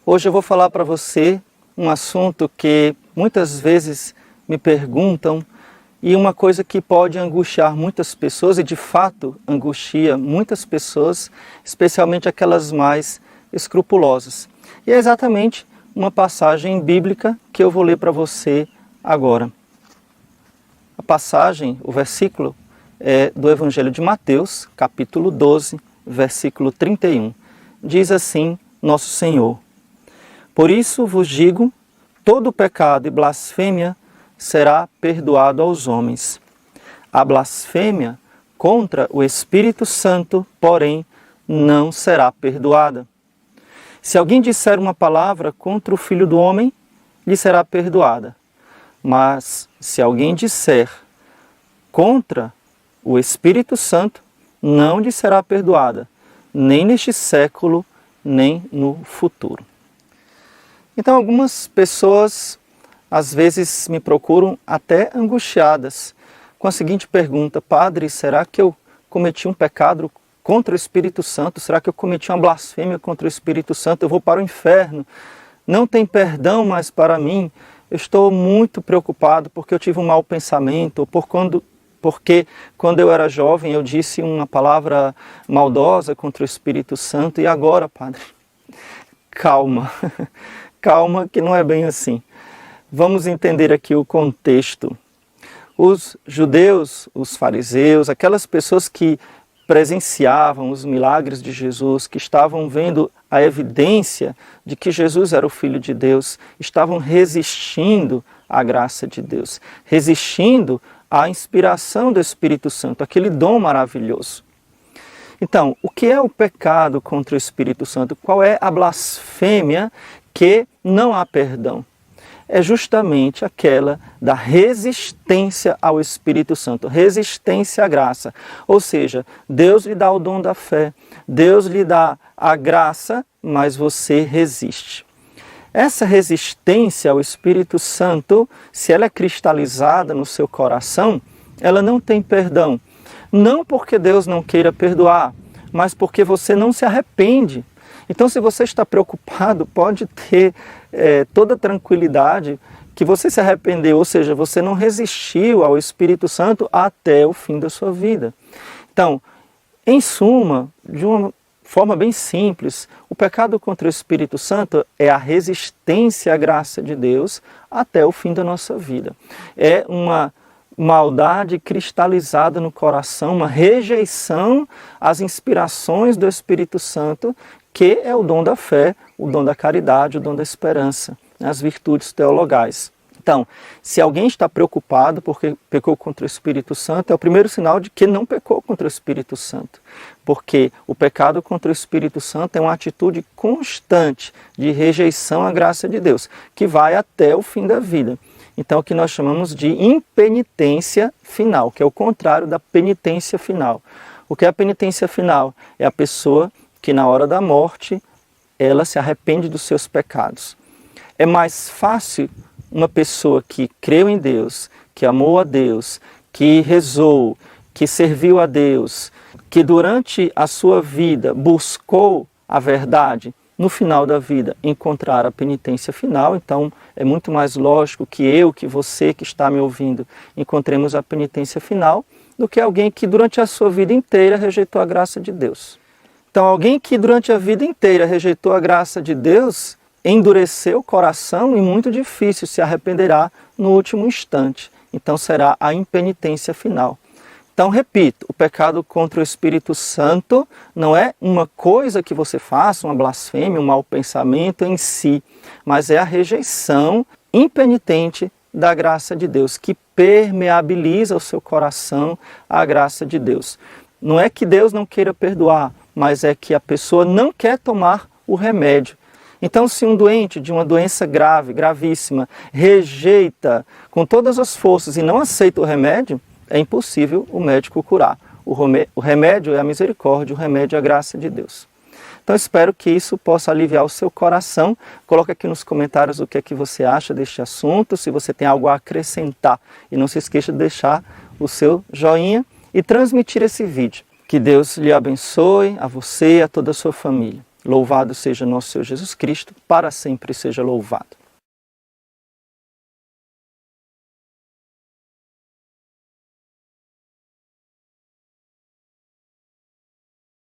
Hoje eu vou falar para você um assunto que muitas vezes me perguntam e uma coisa que pode angustiar muitas pessoas e de fato angustia muitas pessoas, especialmente aquelas mais escrupulosas. E é exatamente uma passagem bíblica que eu vou ler para você agora. A passagem, o versículo é do Evangelho de Mateus, capítulo 12, versículo 31. Diz assim Nosso Senhor: Por isso vos digo, todo pecado e blasfêmia será perdoado aos homens. A blasfêmia contra o Espírito Santo, porém, não será perdoada. Se alguém disser uma palavra contra o Filho do Homem, lhe será perdoada. Mas se alguém disser contra o Espírito Santo, não lhe será perdoada, nem neste século, nem no futuro. Então, algumas pessoas, às vezes, me procuram até angustiadas, com a seguinte pergunta: Padre, será que eu cometi um pecado contra o Espírito Santo? Será que eu cometi uma blasfêmia contra o Espírito Santo? Eu vou para o inferno? Não tem perdão mais para mim? Eu estou muito preocupado porque eu tive um mau pensamento, ou porque quando eu era jovem eu disse uma palavra maldosa contra o Espírito Santo. E agora, Padre? Calma, calma que não é bem assim. Vamos entender aqui o contexto. Os judeus, os fariseus, aquelas pessoas que presenciavam os milagres de Jesus, que estavam vendo a evidência de que Jesus era o Filho de Deus, estavam resistindo à graça de Deus, resistindo à inspiração do Espírito Santo, aquele dom maravilhoso. Então, o que é o pecado contra o Espírito Santo? Qual é a blasfêmia que não há perdão? É justamente aquela da resistência ao Espírito Santo, resistência à graça. Ou seja, Deus lhe dá o dom da fé, Deus lhe dá a graça, mas você resiste. Essa resistência ao Espírito Santo, se ela é cristalizada no seu coração, ela não tem perdão. Não porque Deus não queira perdoar, mas porque você não se arrepende. Então, se você está preocupado, pode ter toda tranquilidade que você se arrependeu, ou seja, você não resistiu ao Espírito Santo até o fim da sua vida. Então, em suma, de uma forma bem simples, o pecado contra o Espírito Santo é a resistência à graça de Deus até o fim da nossa vida. É uma maldade cristalizada no coração, uma rejeição às inspirações do Espírito Santo, que é o dom da fé, o dom da caridade, o dom da esperança, as virtudes teologais. Então, se alguém está preocupado porque pecou contra o Espírito Santo, é o primeiro sinal de que não pecou contra o Espírito Santo. Porque o pecado contra o Espírito Santo é uma atitude constante de rejeição à graça de Deus, que vai até o fim da vida. Então, o que nós chamamos de impenitência final, que é o contrário da penitência final. O que é a penitência final? É a pessoa que na hora da morte, ela se arrepende dos seus pecados. É mais fácil uma pessoa que creu em Deus, que amou a Deus, que rezou, que serviu a Deus, que durante a sua vida buscou a verdade, no final da vida encontrar a penitência final. Então é muito mais lógico que eu, que você que está me ouvindo, encontremos a penitência final, do que alguém que durante a sua vida inteira rejeitou a graça de Deus. Então, alguém que durante a vida inteira rejeitou a graça de Deus, endureceu o coração e muito difícil se arrependerá no último instante. Então, será a impenitência final. Então, repito, o pecado contra o Espírito Santo não é uma coisa que você faça, uma blasfêmia, um mau pensamento em si, mas é a rejeição impenitente da graça de Deus, que permeabiliza o seu coração à graça de Deus. Não é que Deus não queira perdoar, mas é que a pessoa não quer tomar o remédio. Então, se um doente de uma doença grave, gravíssima, rejeita com todas as forças e não aceita o remédio, é impossível o médico curar. O remédio é a misericórdia, o remédio é a graça de Deus. Então, espero que isso possa aliviar o seu coração. Coloque aqui nos comentários o que é que você acha deste assunto, se você tem algo a acrescentar. E não se esqueça de deixar o seu joinha e transmitir esse vídeo. Que Deus lhe abençoe, a você e a toda a sua família. Louvado seja nosso Senhor Jesus Cristo, para sempre seja louvado.